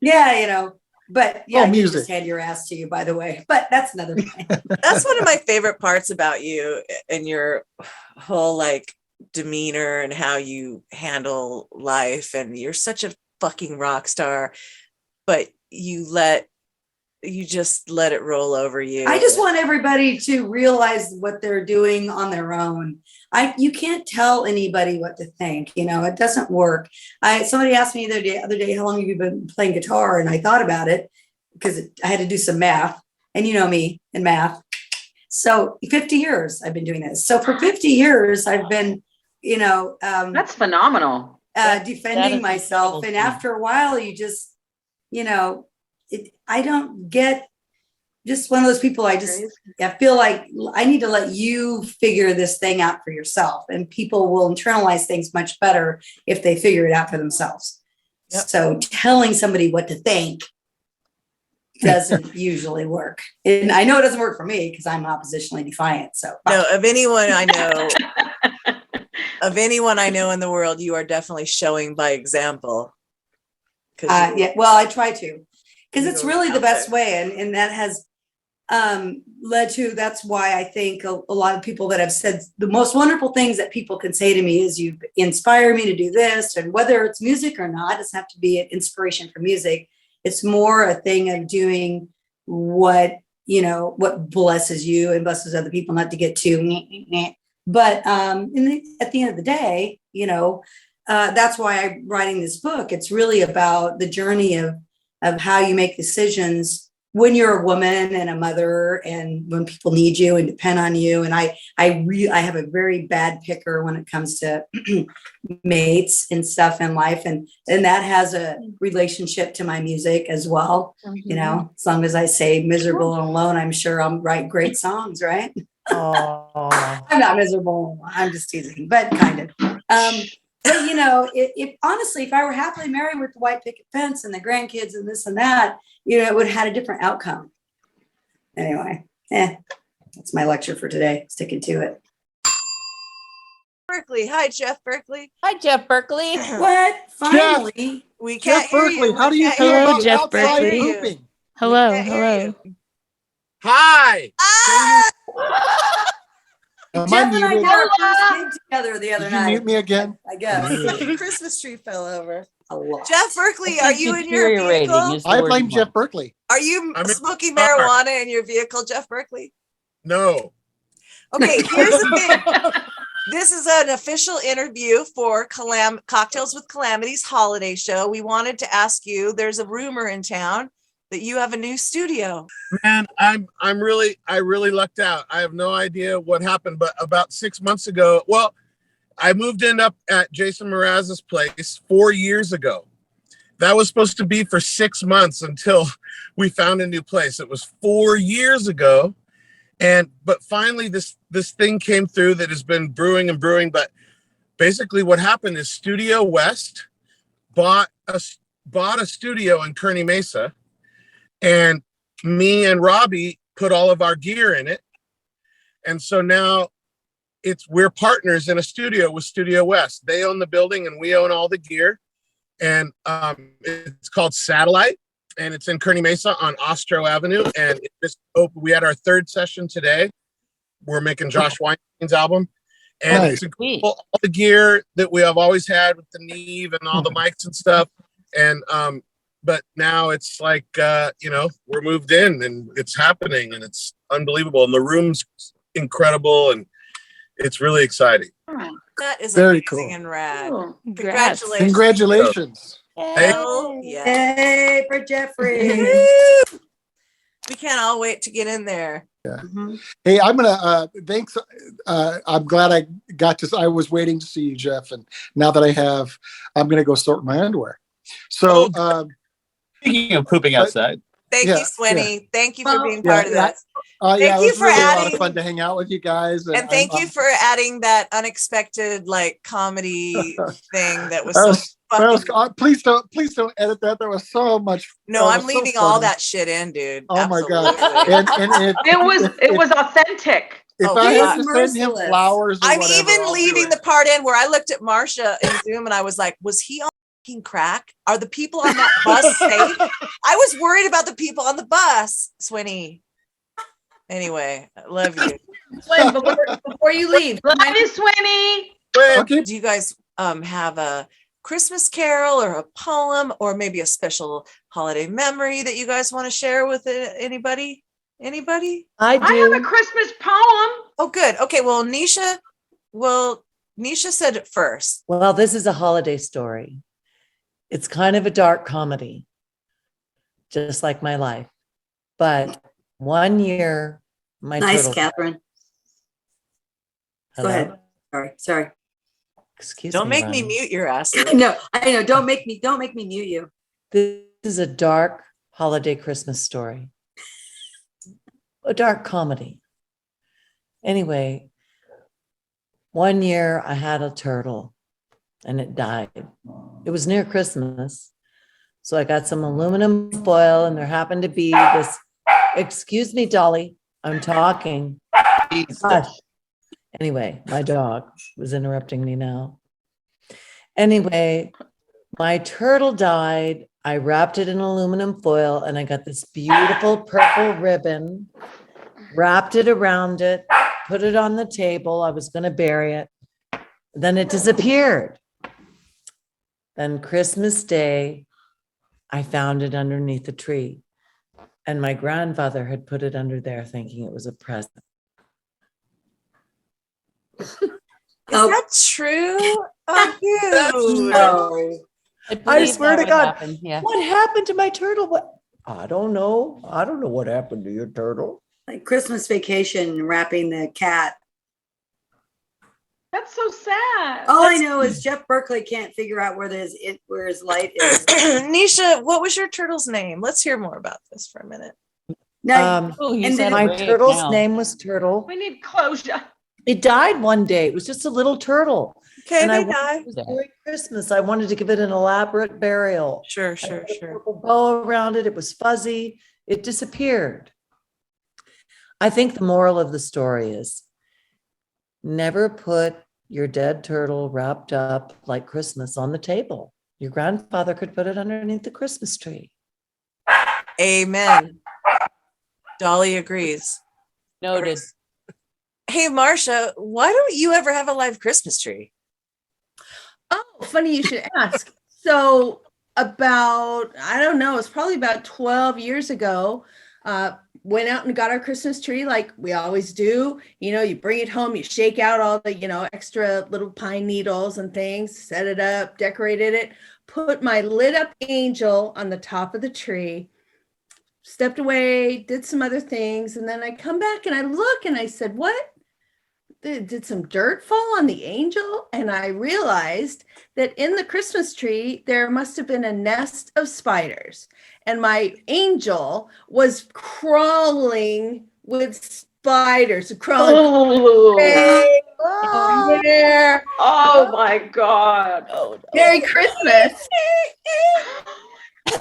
yeah, but yeah, you music. just hand your ass to you, by the way. But that's another thing. That's one of my favorite parts about you and your whole demeanor and how you handle life. And you're such a fucking rock star, but you just let it roll over you. I just want everybody to realize what they're doing on their own. You can't tell anybody what to think. It doesn't work. Somebody asked me the other day, how long have you been playing guitar? And I thought about it because I had to do some math, and you know me and math. So 50 years I've been doing this. So for 50 years I've been, That's phenomenal. Defending myself. And after a while, you just, I don't get just one of those people. I feel like I need to let you figure this thing out for yourself, and people will internalize things much better if they figure it out for themselves. Yep. So telling somebody what to think doesn't usually work. And I know it doesn't work for me because I'm oppositionally defiant. So no, of anyone I know in the world, you are definitely showing by example. Yeah, well, I try to, because it's really the best way. And that has led to, that's why I think a lot of people that have said the most wonderful things that people can say to me is, you inspire me to do this. And whether it's music or not, it doesn't have to be an inspiration for music. It's more a thing of doing what blesses you and blesses other people, not to get too, but at the end of the day, that's why I'm writing this book. It's really about the journey of how you make decisions when you're a woman and a mother, and when people need you and depend on you. And I have a very bad picker when it comes to mates and stuff in life. And that has a relationship to my music as well. Mm-hmm. As long as I say miserable and alone, I'm sure I'll write great songs, right? I'm not miserable. I'm just teasing, but kind of. But if honestly, if I were happily married with the white picket fence and the grandkids and this and that, it would have had a different outcome. Anyway, that's my lecture for today. Sticking to it. Berkley. Hi, Jeff Berkley. Hi, Jeff Berkley. What? Finally. We can't Jeff hear Berkley, you. how do you feel Hello, about Jeff outside Berkley. pooping? Hello. Hi. Am Jeff I and I muted? did our first gig together the other Did you night. mute me again? I guess. Christmas tree fell over. a lot. Jeff Berkley, are you in your Deteriorating vehicle? is the I word blame you Jeff want. Berkley. Are you I'm in smoking the car. marijuana in your vehicle, Jeff Berkley? No. Okay, here's the thing. This is an official interview for Cocktails with Calamity's holiday show. We wanted to ask you, there's a rumor in town that you have a new studio. Man, I really lucked out. I have no idea what happened, but about 6 months ago, well, I moved in up at Jason Mraz's place 4 years ago. That was supposed to be for 6 months until we found a new place. It was 4 years ago. But finally this thing came through that has been brewing and brewing. But basically what happened is Studio West bought a studio in Kearney Mesa, and me and Robbie put all of our gear in it. And so now we're partners in a studio with Studio West. They own the building and we own all the gear. And it's called Satellite, and it's in Kearney Mesa on Ostro Avenue. And it just opened. We had our third session today. We're making Josh Weinstein's album. And it's incredible, all the gear that we have always had with the Neve and all the mics and stuff. And but now it's like we're moved in and it's happening and it's unbelievable. And the room's incredible and it's really exciting. That is Very amazing cool. and rad. Congrats. Congratulations. Congratulations. Hell yeah. Yay for Jeffrey. We can't all wait to get in there. Yeah. Hey, I'm gonna thanks. I'm glad I was waiting to see you, Jeff, and now that I have, I'm gonna go sort my underwear. So Speaking of pooping outside. Thank Yeah, you, Swinny. yeah. Thank you for being part of this. Yeah, Thank it you was for really a lot adding, of fun to hang out with you guys, and thank you for adding that unexpected comedy thing that was please don't edit that. There was so much. No, I'm so leaving all funny. that shit in, dude. Oh my god! Absolutely. It was authentic. If Oh, I had God. to send him flowers, or I'm whatever, even I'll do leaving it. the part in where I looked at Marsha in Zoom and I was like, was he on fucking crack? Are the people on that bus safe? I was worried about the people on the bus, Swinny. Anyway, I love you. Swin, before you leave, love you, Swinny. Okay. Do you guys have a Christmas carol or a poem or maybe a special holiday memory that you guys want to share with anybody? Anybody? I do. I have a Christmas poem. Oh, good. Okay. Well, Nisha said it first. Well, this is a holiday story. It's kind of a dark comedy, just like my life. But one year, my Nice, turtle. Catherine. Hello? Go ahead. Sorry. Excuse Don't me. make me Ronnie. mute your ass. I know. Don't make me mute you. This is a dark holiday Christmas story. A dark comedy. Anyway, one year I had a turtle and it died. It was near Christmas. So I got some aluminum foil and there happened to be this, excuse me, Dolly, I'm talking. Hush. Anyway, my dog was interrupting me now. Anyway, my turtle died. I wrapped it in aluminum foil and I got this beautiful purple ribbon, wrapped it around it, put it on the table. I was going to bury it. Then it disappeared. Then Christmas Day, I found it underneath the tree. And my grandfather had put it under there thinking it was a present. Is that true? Oh, dude. No. I swear to God, Yeah. what happened to my turtle? What? I don't know. I don't know what happened to your turtle. Like Christmas Vacation, wrapping the cat. That's so sad. All I know is Jeff Berkley can't figure out where his light is. Nisha, what was your turtle's name? Let's hear more about this for a minute. And then my turtle's name was Turtle. We need closure. It died one day. It was just a little turtle. Okay, and they it died. was during Christmas. I wanted to give it an elaborate burial. Sure. I put a purple bow around it. It was fuzzy. It disappeared. I think the moral of the story is never put your dead turtle wrapped up like Christmas on the table. Your grandfather could put it underneath the Christmas tree. Amen. Dolly agrees. Noted. Hey, Marsha, why don't you ever have a live Christmas tree? Oh, funny you should ask. So about, I don't know, it's probably about 12 years ago, went out and got our Christmas tree like we always do. You know, you bring it home, you shake out all the, extra little pine needles and things, set it up, decorated it, put my lit up angel on the top of the tree, stepped away, did some other things. And then I come back and I look and I said, what? Did some dirt fall on the angel? And I realized that in the Christmas tree, there must have been a nest of spiders. And my angel was crawling with spiders, crawling. There. Oh my God. Oh, no. Merry Christmas.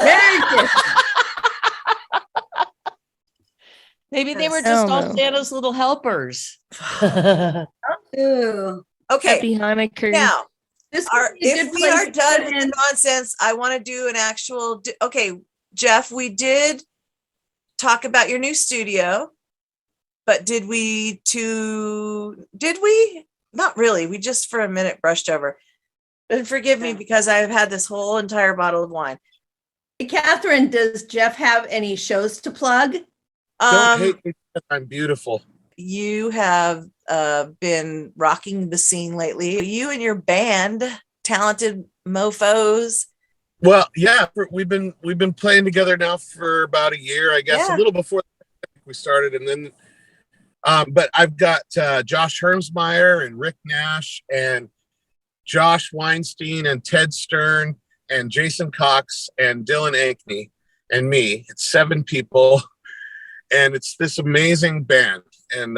Merry Christmas. Maybe they were Yes. just Hell all no. Santa's little helpers. Ooh. Okay. Happy Hanukkah. Now, This if we are done with the nonsense, I want to do an actual. Okay, Jeff, we did talk about your new studio, but did we? Not really. We just for a minute brushed over. And forgive me because I've had this whole entire bottle of wine. Hey, Catherine, does Jeff have any shows to plug? Don't hate me because I'm beautiful. You have been rocking the scene lately. You and your band, Talented Mofos. Well, yeah, we've been playing together now for about a year, I guess, Yeah. a little before we started, and then, but I've got Josh Hermsmeyer and Rick Nash and Josh Weinstein and Ted Stern and Jason Cox and Dylan Ankney and me. It's 7 people, and it's this amazing band. And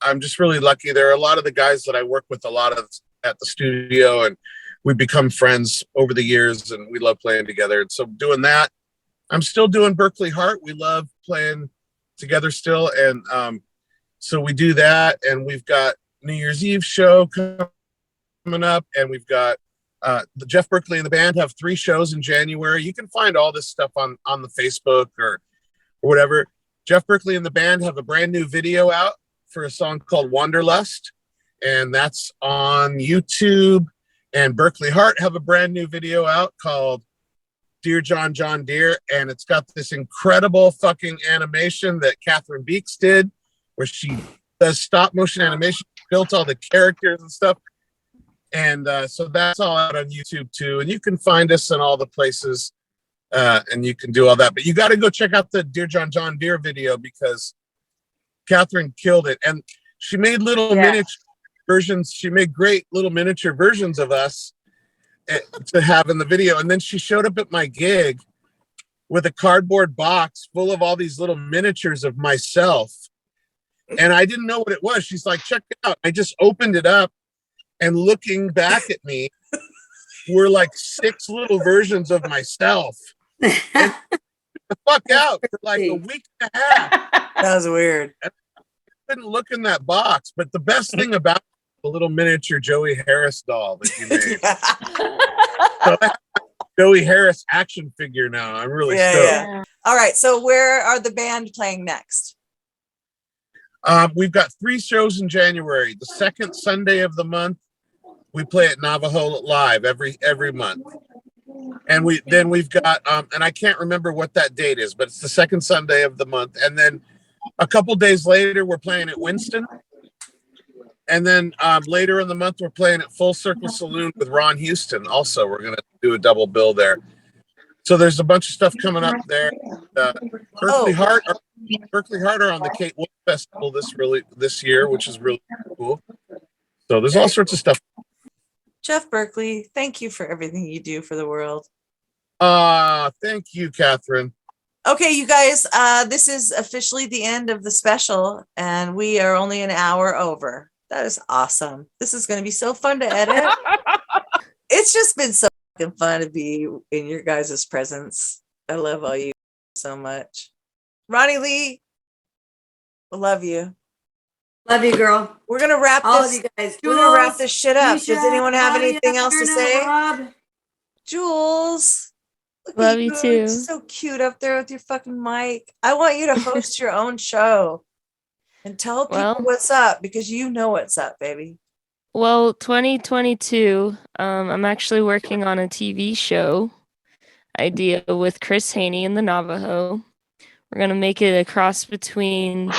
I'm just really lucky. There are a lot of the guys that I work with a lot of at the studio, and we've become friends over the years, and we love playing together. And so doing that, I'm still doing Berkley Heart. We love playing together still. And so we do that, and we've got New Year's Eve show coming up, and we've got the Jeff Berkley and the band have 3 shows in January. You can find all this stuff on the Facebook or whatever. Jeff Berkley and the band have a brand new video out for a song called Wanderlust, and that's on YouTube. And Berkley Heart have a brand new video out called Dear John, John Dear, and it's got this incredible fucking animation that Catherine Beeks did, where she does stop motion animation, built all the characters and stuff. And so that's all out on YouTube too. And you can find us in all the places, and you can do all that. But you got to go check out the Dear John, John Dear video because Catherine killed it. And she made little miniature versions. She made great little miniature versions of us to have in the video. And then she showed up at my gig with a cardboard box full of all these little miniatures of myself. And I didn't know what it was. She's like, check it out. I just opened it up, and looking back at me were like 6 little versions of myself. And the fuck out for like a week and a half. That was weird. I couldn't look in that box. But the best thing about the little miniature Joey Harris doll that you made. So I have a Joey Harris action figure now. I'm really stoked. Yeah. All right. So where are the band playing next? We've got 3 shows in January. The second Sunday of the month, we play at Navajo Live every month. And we've got and I can't remember what that date is, but it's the second Sunday of the month. And then a couple days later, we're playing at Winston. And then later in the month, we're playing at Full Circle Saloon with Ron Houston. Also, we're going to do a double bill there. So there's a bunch of stuff coming up there. Berkley Heart are on the Kate Wolf Festival this year, which is really cool. So there's all sorts of stuff. Jeff Berkley, thank you for everything you do for the world. Thank you, Catherine. Okay, you guys, this is officially the end of the special, and we are only an hour over. That is awesome. This is going to be so fun to edit. It's just been so fucking fun to be in your guys' presence. I love all you so much. Roni Lee, I love you. Love you, girl. We're gonna wrap All this. of you guys. We're gonna wrap Jules, this shit up. Does Misha, anyone have Claudia, anything else to Myrna, say? Rob. Jules, look Love at you You're too. so cute up there with your fucking mic. I want you to host your own show and tell people Well- what's up because you know what's up, baby. Well, 2022, I'm actually working on a TV show idea with Chris Haney and the Navajo. We're going to make it a cross between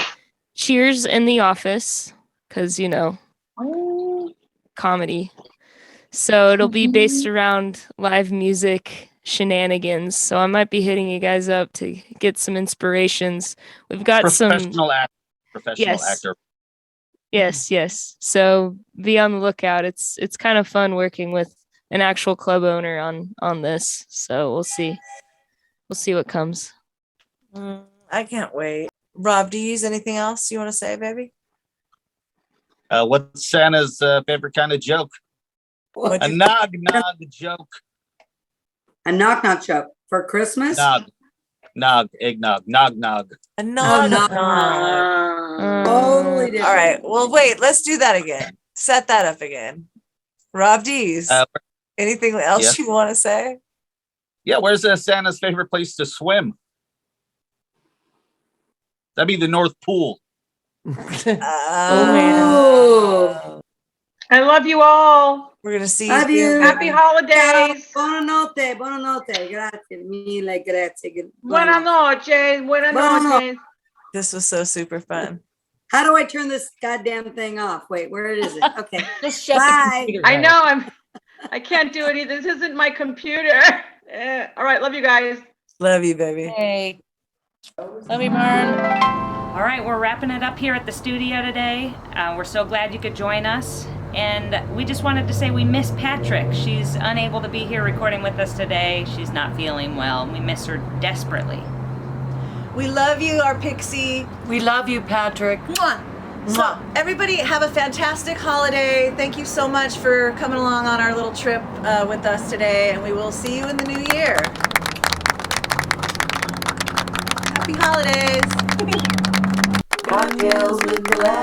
Cheers and The Office, because, comedy. So it'll be based around live music shenanigans. So I might be hitting you guys up to get some inspirations. We've got Professional Yes. actor. Yes. So be on the lookout. It's kind of fun working with an actual club owner on this. So we'll see. We'll see what comes. I can't wait. Rob Deez, anything else you want to say, baby? What's Santa's favorite kind of joke? A nog joke. A knock joke for Christmas. Nog, eggnog, nog. A nog. Totally different. All right. Well, wait. Let's do that again. Set that up again. Rob Deez. Anything else you want to say? Yeah. Where's Santa's favorite place to swim? That'd be the North Pool. Oh. I love you all. We're gonna see Love you. Happy holidays. Buonanotte. Grazie mille. Grazie. Buenas noches. Buenas noches. This was so super fun. How do I turn this goddamn thing off? Wait, where is it? Okay. Just shut Bye. I know I can't do it either. This isn't my computer. All right, love you guys. Love you, baby. Hey. Love you, Myrn. All right, we're wrapping it up here at the studio today. We're so glad you could join us. And we just wanted to say we miss Patrick. She's unable to be here recording with us today. She's not feeling well. We miss her desperately. We love you, our pixie. We love you, Patrick. Mwah. So everybody have a fantastic holiday. Thank you so much for coming along on our little trip with us today, and we will see you in the new year. Happy holidays. Cocktails with Calamity.